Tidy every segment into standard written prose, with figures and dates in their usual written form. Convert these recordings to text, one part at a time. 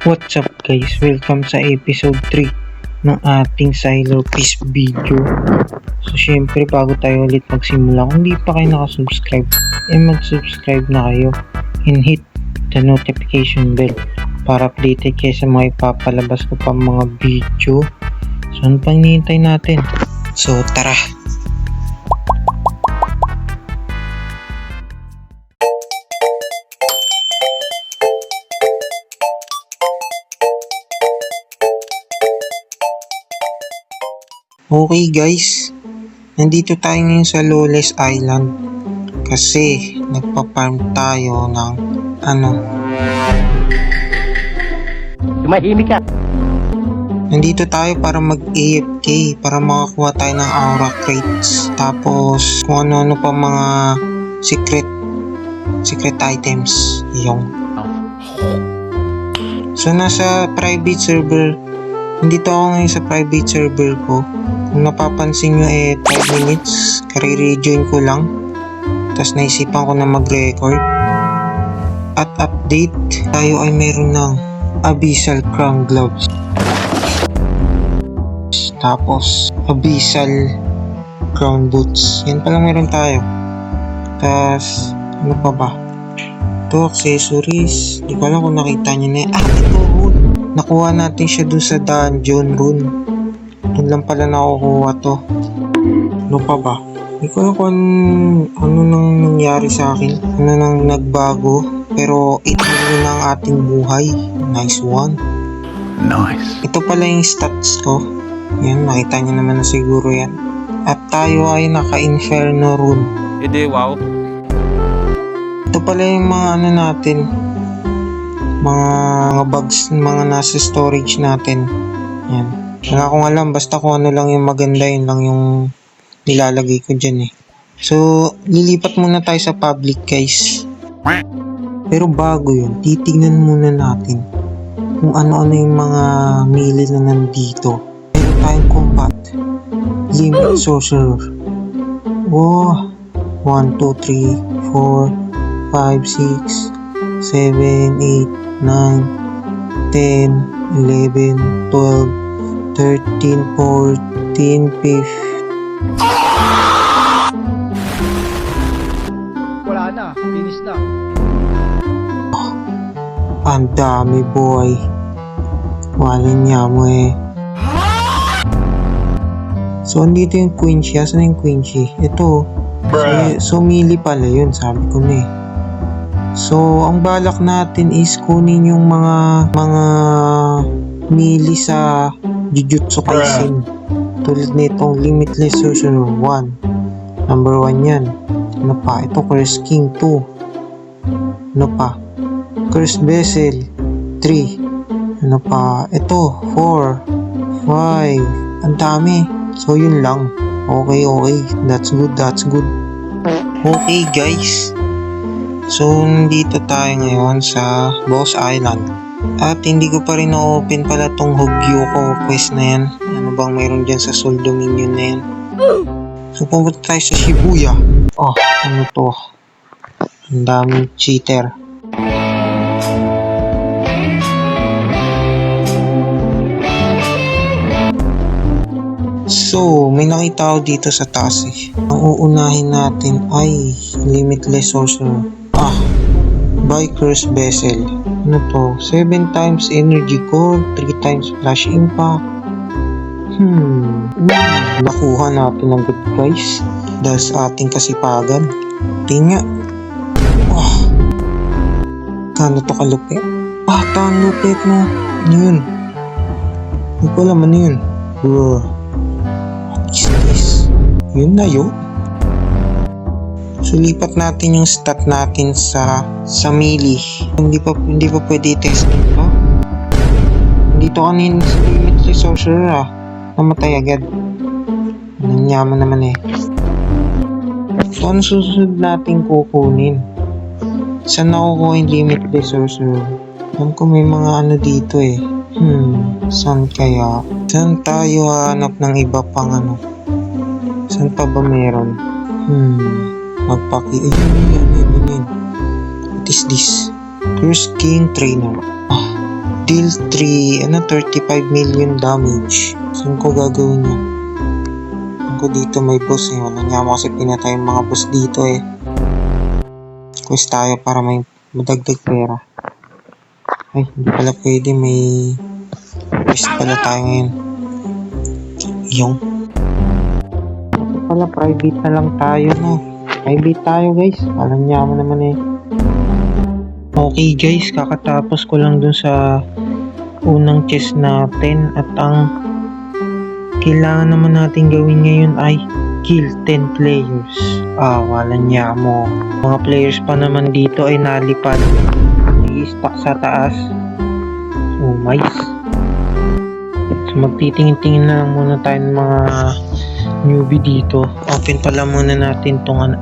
What's up guys? Welcome sa episode 3 ng ating Sylar Quiz video. So syempre bago tayo ulit magsimula, kung di pa kayo nakasubscribe, mag-subscribe na kayo and hit the notification bell para updated kayo sa mga ipapalabas ko pa mga video. So ano pang hinihintay natin? So tara! Okay guys, nandito tayo ngayon sa Lawless Island kasi nagpa-farm tayo ng Tumahimik ka. Nandito tayo para mag-AFK para makakuha tayo ng aura crates, tapos kung ano-ano pa mga secret items yung. So nasa private server, nandito ako ngayon sa private server ko. Kung napapansin nyo 5 minutes, kare-rejoin ko lang. Tapos naisipan ko na mag-record. At update, tayo ay meron ng Abyssal Crown Gloves. Tapos, Abyssal Crown Boots. Yan palang meron tayo. Tapos, ano pa ba? Ito, accessories. Di ko alam kung nakita nyo na. Ito, rune. Nakuha natin siya dun sa dungeon rune. Doon lang pala nakukuha to. Ano pa ba? Hindi ko alam kung ano nang nangyari sa akin. Ano nang nagbago. Pero 8 million na ang ating buhay. Nice one. Nice. Ito pala yung stats ko. Yan, nakita nyo naman na siguro yan. At tayo ay naka-inferno rune. Hindi, wow. Ito pala yung mga ano natin. Mga bugs, mga nasa storage natin. Yan. Wala akong alam, basta kung ano lang yung maganda, yun lang yung nilalagay ko dyan eh. So, lilipat muna tayo sa public guys. Pero bago yun, titignan muna natin kung ano-ano yung mga mili na nandito. Meron tayong combat, limit sorcerer. Oh, 1, 2, 3, 4, 5, 6, 7, 8, 9, 10, 11, 12, 13, 14, 15. Wala na, finish na. Ang dami boy. Walin niya mo eh. So andito yung Quincy. Asan yung Quincy? Ito. So mili pala yun, sabi ko na eh. So ang balak natin is kunin yung mga mili sa Jujutsu Kaisen. Tulad nitong Limitless Sorcerer 1. Number 1 yan. Ano pa? Ito Curse King 2. Ano pa? Curse Vessel 3. Ano pa? Ito 4, 5. Ang dami. So yun lang. Okay. That's good. Okay guys. So nandito tayo ngayon sa Boss Island. At hindi ko pa rin na-open pala tong Hogyuko quest na yan. Ano bang mayroon dyan sa Sol Dominion na yan? So pumunta tayo sa Shibuya. Oh, ano to? Ang daming cheater. So, may nakita ako dito sa taas eh. Ang uunahin natin ay Limitless Sorcerer. By Curse Vessel. Ano to? 7 times Energy Core, 3 times Flash Impact. Nakuha natin ang good price dahil sa ating kasipagan. Tingnan. Kano to kalupit? Ang lupit mo. Ano yun? Hindi ko alam ano yun. What is this? Yun na yun. So lipat natin yung stat natin sa melee. Hindi pa pwede i-test ito. Dito kanina sa Limitless Sorcerer namatay agad. Nanyaman naman eh. So ano susunod natin kukunin? Saan nakukuha yung Limitless Sorcerer? Alam ko may mga ano dito eh. Saan kaya? Saan tayo hanap ng iba pang ano? Saan pa ba meron? Ayun. What is this? Curse King Trainer. Deal 3, 35 million damage. Saan ko gagawin yan? Saan ko dito may boss eh. Wala niya ako kasi pinatay yung mga boss dito eh. Quest tayo para may madagdag pera. Ay, hindi pala pwede. May quest pala tayo ngayon. Yung ito pala, private na lang tayo, no? Private tayo, guys. Alam niya mo naman eh. Okay, guys. Kakatapos ko lang dun sa unang chest natin. At ang kailangan naman natin gawin ngayon ay kill 10 players. Wala niya mo. Mga players pa naman dito ay nalipad. Nag-i-stack sa taas. Oh, nice. So, magtitingin-tingin na lang muna tayo ng mga newbie dito. Open pala muna natin tong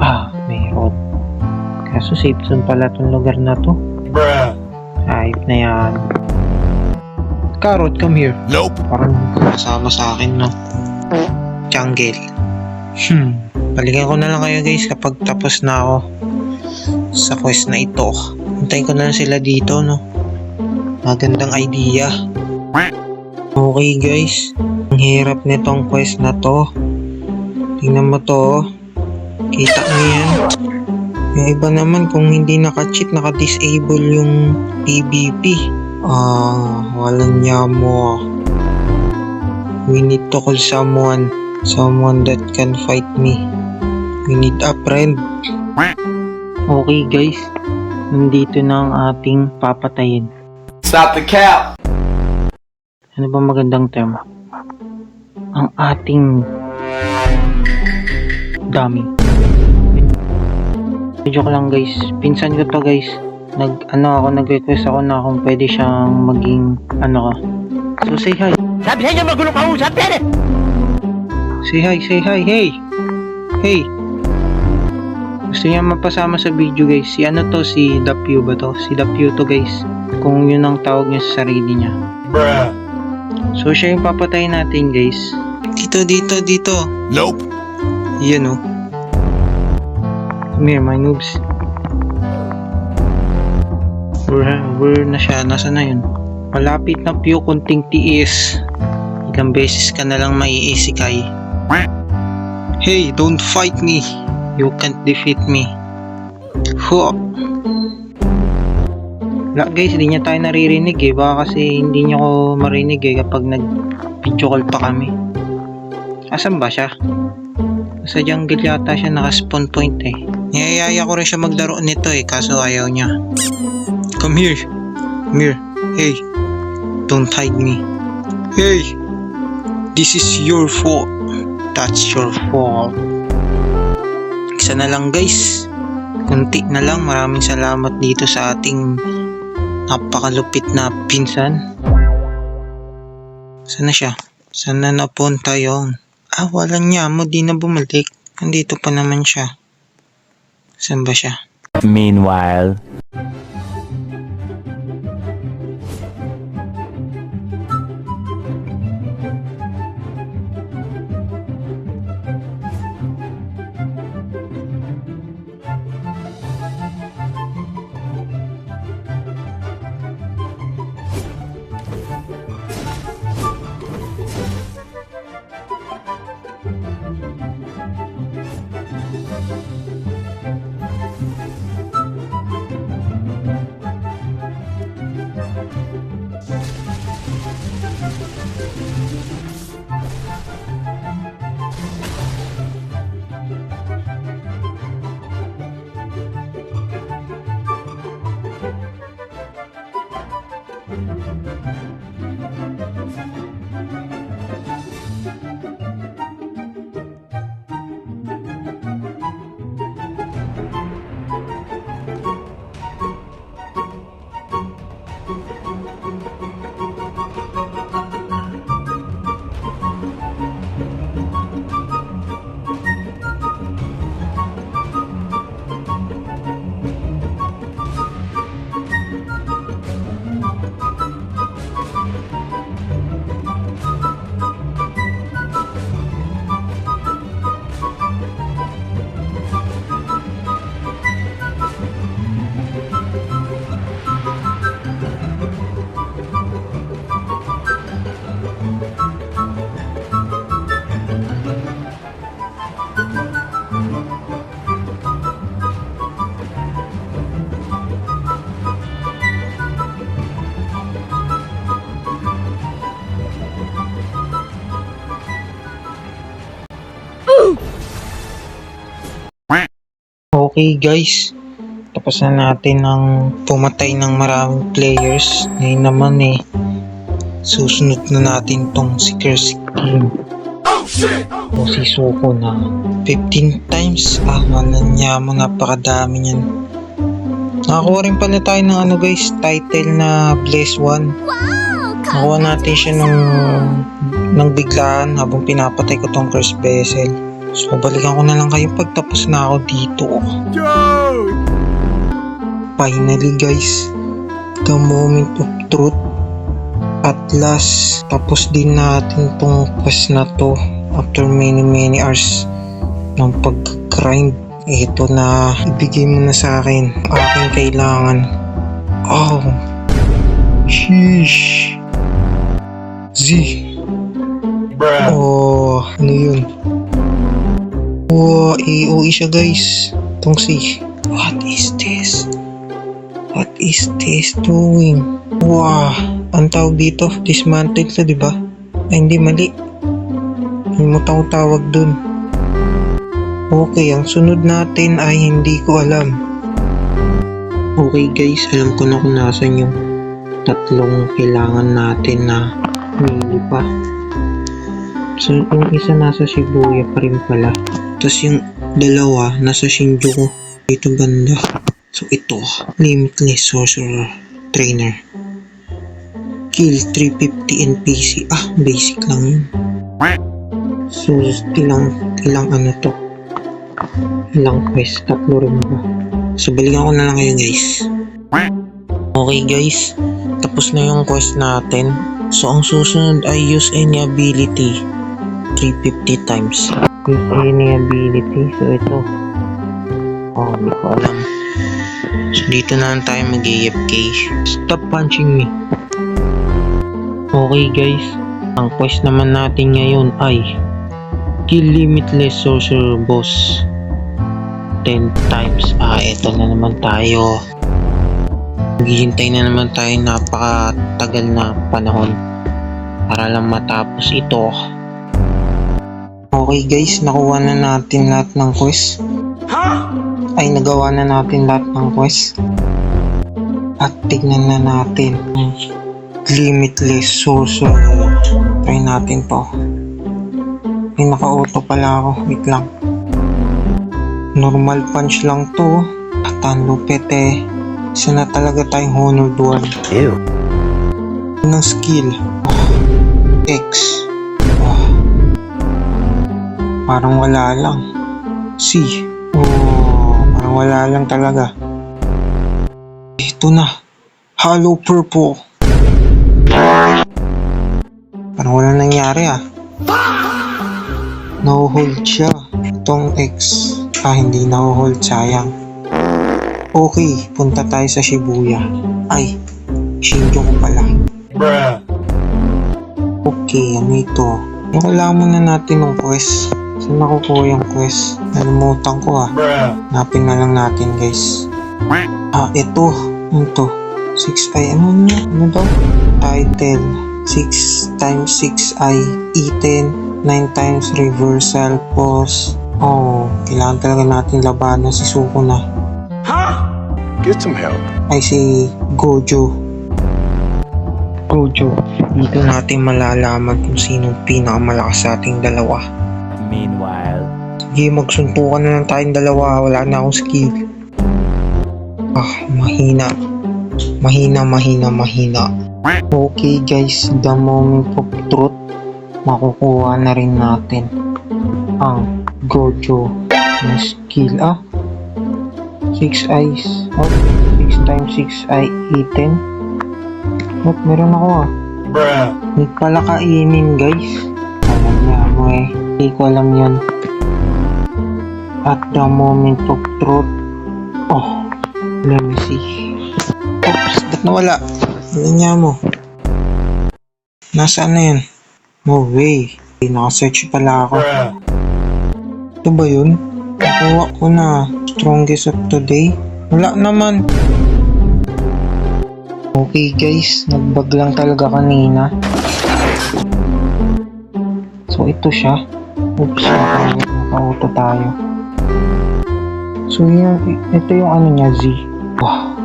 mayroon. Kaso safe zone pala tong lugar na to. Bruh. Hype na yan. Carrot, come here. Nope. Parang kasama sa akin, no? Jungle. Balikan ko na lang kayo, guys, kapag tapos na ako sa quest na ito. Hintayin ko na lang sila dito, no? Magandang idea. Okay, guys. Ang hirap nitong quest na to. Tingnan mo to. Kita mo yan. Yung iba naman, kung hindi naka-cheat, naka-disable yung PvP. Walang niya mo. We need to call someone that can fight me. We need a friend. Okay, guys. Nandito na ang ating papatayin. Stop the cap. Ano ba magandang term? Ang ating dummy. Joke lang, guys. Pinsan ko to, guys. Nag-request ako na kung pwede siyang maging So say hi. Sabi niya magulo ka usap yan eh. Say hi. Hey. Gusto niya mapasama sa video, guys. Si Dapio ba to? Si Dapio to, guys. Kung yun ang tawag niya sa sarili niya. Bruh. So siya yung papatayin natin, guys. Dito. Nope. Yan o. Come here, my noobs. Where na siya? Nasaan na yun? Malapit na Pio, kunting tiis. Ilang beses ka na lang maiisikay. Hey, don't fight me. You can't defeat me. Huh. Guys, hindi niya tayo naririnig eh. Baka kasi hindi niya ko marinig eh kapag nag-video call pa kami. Asan ba siya? Sa jungle yata siya, naka-spawn point eh. Niyayaya ko rin siya maglaro nito eh, kaso ayaw niya. Come here. Hey, don't hide me. Hey, this is your fault. That's your fault. Isa na lang, guys. Kunti na lang. Maraming salamat dito sa ating napakalupit na pinsan. Saan na siya? Saan na napunta yung? Wala niya mo. Di na bumalik. Nandito pa naman siya. Saan ba siya? Meanwhile. Okay guys, tapos na natin ang pumatay ng maraming players. Ngayon naman susunod na natin tong si Curse King. O si Suko na 15 times. Walang niya mo, napakadami niyan. Nakakuha rin pala tayo ng guys, title na Bless One. Nakuha natin siya ng biglaan habang pinapatay ko tong Curse Vessel. So balikan ko na lang kayo pagtapos na ako dito. Finally guys, the moment of truth. At last, tapos din natin tong quest na to after many hours ng pag-grind. Ito na, ibigay mo na sa akin aking kailangan. Oh, sheesh. Z. Oh, ano yun? Oh, AOE siya guys. Itong si, what is this? What is this doing? Wow, ang tawag dito, dismantle to, diba? Ay, hindi, mali. Himutan ko tawag dun. Okay, ang sunod natin ay hindi ko alam. Okay guys, alam ko na kung nasan yung tatlong kailangan natin na mili pa. So, yung isa nasa Shibuya pa rin pala. Tapos yung dalawa nasa Shinjuku dito banda. So ito, Limitless Sorcerer Trainer. Kill 350 NPC. Basic lang yun. So ilang ano to? Ilang quest? 3 rin ba? So balikan ko na lang kayo guys. Okay guys, tapos na yung quest natin. So ang susunod ay use any ability 350 times. Use any ability. So ito, hindi ko alam. So dito na lang tayo mag-AFK. Stop punching me. Okay guys, ang quest naman natin ngayon ay kill Limitless Sorcerer Boss 10 times. Ito na naman tayo. Maghihintay na naman tayo napakatagal na panahon para lang matapos ito. Okay guys, nakuha na natin lahat ng quest. Ay, nagawa na natin lahat ng quest. At tignan na natin Limitless Sorcerer. Try natin to. Ay, naka-auto pala ako. Wait lang. Normal punch lang to. At ang lupit isa na talaga tayong Honored One. Ew. Unang skill. X. Parang wala lang. C. Parang wala lang talaga. Ito na. Hollow Purple. Parang wala nangyari No-hold siya. Itong X. Hindi na-hold, sayang. Okay, punta tayo sa Shibuya. Ay, Shinjuku pala. Okay, ano ito? Yung kailangan muna natin ng quest. Saan nakukuha yung quest? Nalimutan ko Hanapin na lang natin guys. Ito. Ano to? 6i, ano daw? Title. 6 times 6i Eaten. 9 times reversal pause. Kailangan talaga natin labanan si Suko na. Get some help. Ay, si Gojo. Dito natin malalaman kung sinong pinakamalakas sa ating dalawa. Meanwhile, Sige, magsuntukan na lang tayong dalawa. Wala na akong skill. Mahina. Okay guys, the moment of truth. Makukuha na rin natin ang Gojo na skill. 6 eyes. 6 times 6i eaten. Meron ako Hindi pala kainin guys. Alam niya mo Hindi ko alam yun. At the moment of truth. Let me see. Oops, ba't nawala? Alam niya mo. Nasaan na yun? No way. Naka-search pala ako. Ito ba yun? Nakuha ko na. Strongest of today. Wala naman. Okay guys, nagbag lang talaga kanina. So ito siya. Oops, naka-auto tayo. So ito yung ano niya, Z. Wow.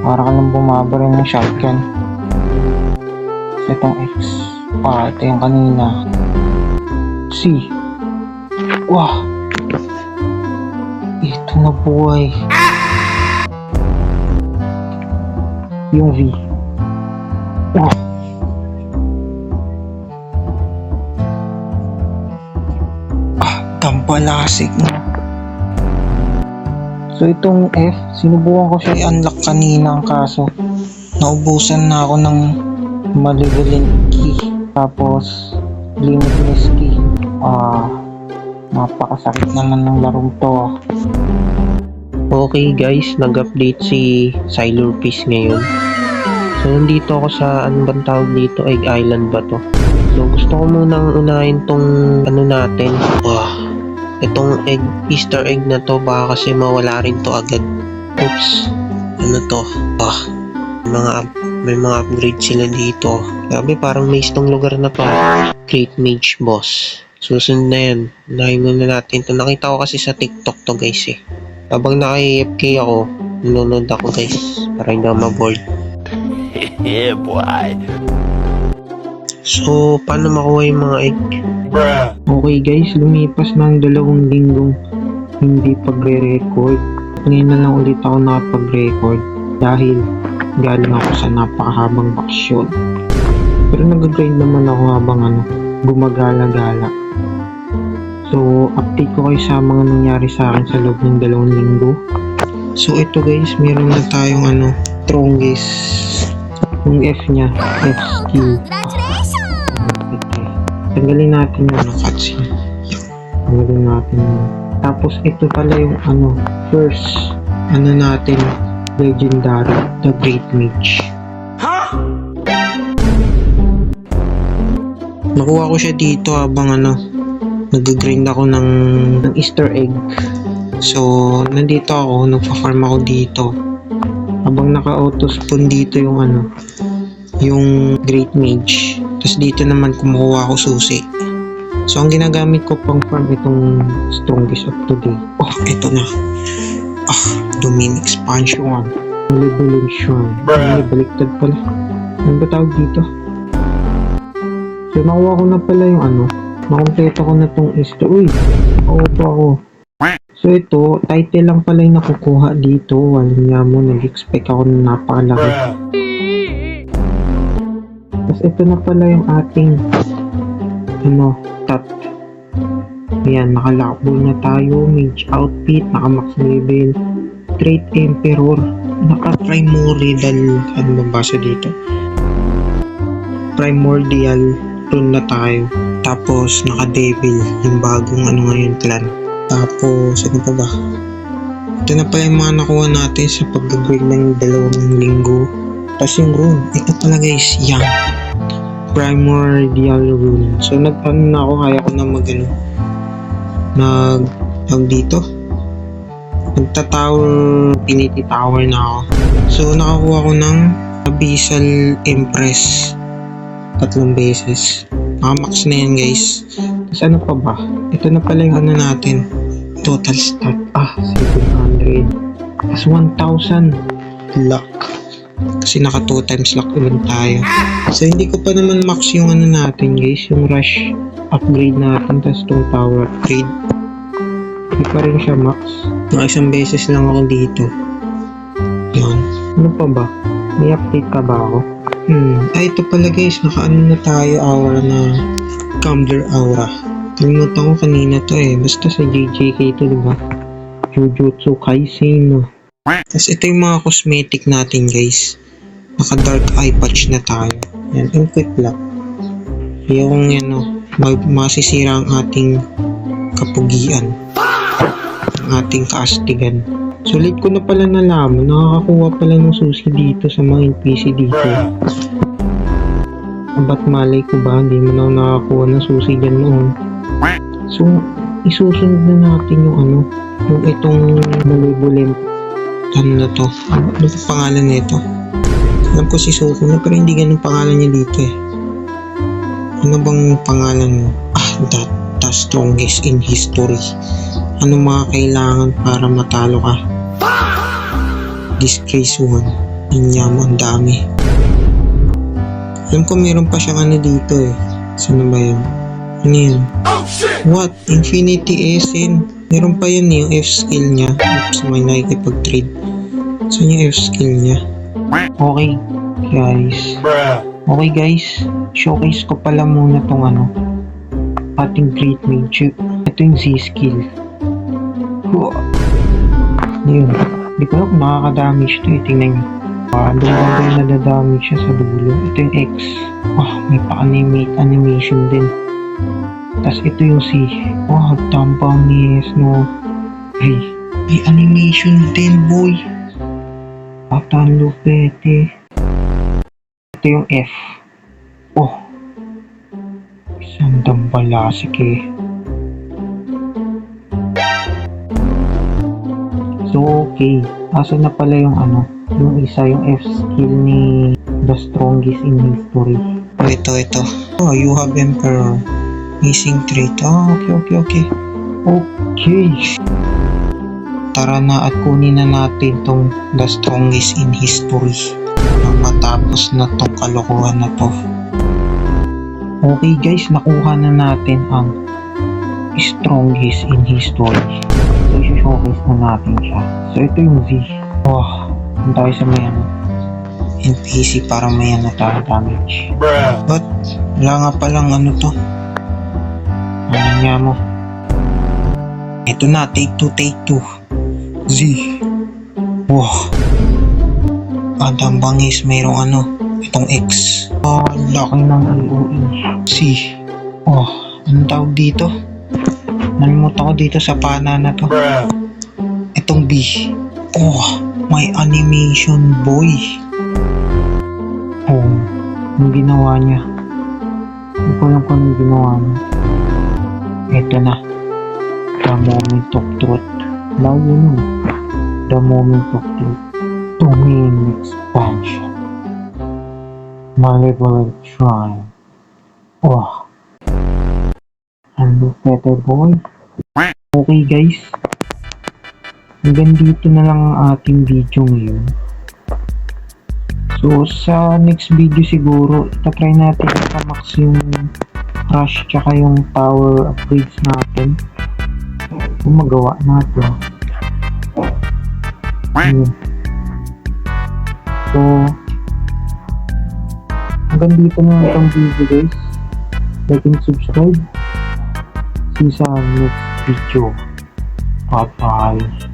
Para ka lang bumabaril ng shotgun. So itong X. Ito yung kanina. C. Wow. Ito na buhay. Yung V. Wow. Tampalasik na. So itong F, sinubukan ko siya i-unlock kanina ang kaso naubusan na ako ng malevolent key. Tapos limitless key. Napakasakit naman ng larong to. Okay guys, nag-update si Sylar Peace ngayon. So nandito ako sa, ano bang tawag dito? Egg Island ba to? So gusto ko munang unahin tong ano natin. Itong Easter egg na to, baka kasi mawala rin to agad. Oops, ano to? May mga upgrade sila dito. Grabe, parang maze tong lugar na to. Great Mage Boss. Susunod na yan. Unahin muna natin to. Nakita ko kasi sa TikTok to guys eh. Habang naka-AFK ako, nanonood ako guys. Para hindi ako ma-bored. Yeah, boy. So, paano makuha yung mga egg? Okay guys, lumipas ng 2 linggong hindi pagre-record. Kanina lang ulit ako nakapag-record dahil galing ako sa napakahabang bakasyon. Pero nag-grind naman ako habang gumagala-gala. So, update ko kayo sa mga nangyari sa akin sa loob ng 2 linggo. So, ito guys, meron na tayong strongest. Yung F niya, F skill. Tanggalin natin yung cutscene. Tanggalin natin yun. Tapos ito pala yung first natin, legendary, the Great Mage. Nakuha ko siya dito habang nag-grind ako ng Easter egg. So nandito ako, nagpa-farm ako dito. Habang naka-auto-spawn dito yung yung Great Mage. Tapos dito naman kumukuha ako susi. So ang ginagamit ko pang farm itong strongest of today. Ito na. Domain expansion. Revelation. Baliktad pala. Ano ba tawag dito? So nakuha ko na pala yung nakompleto ko na tong Easter. Uy! Auto ako. So ito, title lang pala yung nakukuha dito. Alam niya mo, nag-expect ako na napakalaki. Tapos ito na pala yung ating top. Ayan, nakalakbo na tayo. Mage outfit, naka-max level. Trait Emperor. Naka-primordial. Ano mabasa dito? Primordial rune na tayo. Tapos naka-devil. Yung bagong ngayon clan. Tapos ano pa ba? Ito na pala yung mga nakuha natin sa pag-grade ng 2 linggo. Tapos yung rune, ito pala guys, yan. Primordial rune. So na ako, kaya ko na Infinity Tower na ako. So nakakuha ko ng Abyssal Empress 3 beses. Max na yan guys. Tapos ano pa ba? Ito na pala yung natin. Total stat. 700. Tapos 1,000 luck. Kasi naka 2 times luck ulit tayo. So hindi ko pa naman max yung natin guys, yung rush upgrade natin, tapos itong tower upgrade. Hindi pa rin siya max. Mga 1 beses lang ako dito. Yan. Ano pa ba? May update ka ba ako? Ito pala guys, na tayo aura na Gambler Aura. Kalimutan ko kanina to basta sa JJK to, diba? Jujutsu Kaisen. Tapos ito yung mga cosmetic natin guys. Naka dark eye patch na tayo. Yan, equip lang. Yung masisira ang ating kapugian. Ang ating kaastigan. Sulit ko na pala nalaman, nakakakuha pala ng susi dito sa mga NPC dito. Ba't malay ko ba, hindi mo na nakakuha ng susi dyan noon. So, isusunod na natin yung itong malevolent na to. Ano pa pangalan nito? Alam ko si Suko na, pero hindi ganun pangalan niya dito Ano bang pangalan mo? The strongest in history. Ano mga kailangan para matalo ka? Disgrace 1. Inyam, ang dami. Alam ko meron pa siyang ano dito eh. Saan ba yun? Ano yun? What? Infinity Essence. Meron pa yun yung F-skill niya. Oops, may nakikipag-trade. Saan yung F-skill niya? Okay, guys. Okay, guys. Showcase ko pala muna tong ano. Ating Great Mage. Ito yung Z-skill. Yun. Hindi ko alam kung nakaka-damage to eh. Tingnan nyo. Doon na da-damage siya sa dulo. Ito yung X. May pa-animate animation din. Tapos ito yung C. Tampang yes, no. May animation din, boy. Ang lupete. Ito yung F. Isang dambalasik eh. So, okay. Asa na pala yung ano? Yung isa, yung F skill ni the strongest in history. Ito. You have Emperor. Missing trait. Okay. Okay. Tara na at kunin na natin tong the strongest in history. Nang matapos na tong kalokohan na to. Okay guys, nakuha na natin ang strongest in history. So, i-showcase na natin siya. So, ito yung Z. Punta tayo sa may ano. NPC para may ano tayo damage. Bruh. Wala nga palang ano to. Ano niya mo? Ito na, take two. Z. Ang bangis, mayroong ano. Itong X. Laki ng AOE. C. Anong tawag dito? Nalimutan ko dito sa pana na to. Bruh. Itong B. May animation, boy. Yung ginawa niya. Hindi ko alam kung anong ginawa niya. Ito na. The moment of truth. Layo nun. The moment of truth. Domain expansion. Malevolent shrine. Ano better boy? Okay guys. Hanggang dito na lang ang ating video ngayon. So sa next video siguro, itatry natin i-max yung crush tsaka yung power upgrades natin. Kung magawa natin. Yun. So hanggang dito na lang itong video guys. Like and subscribe. See you sa next video. Bye bye.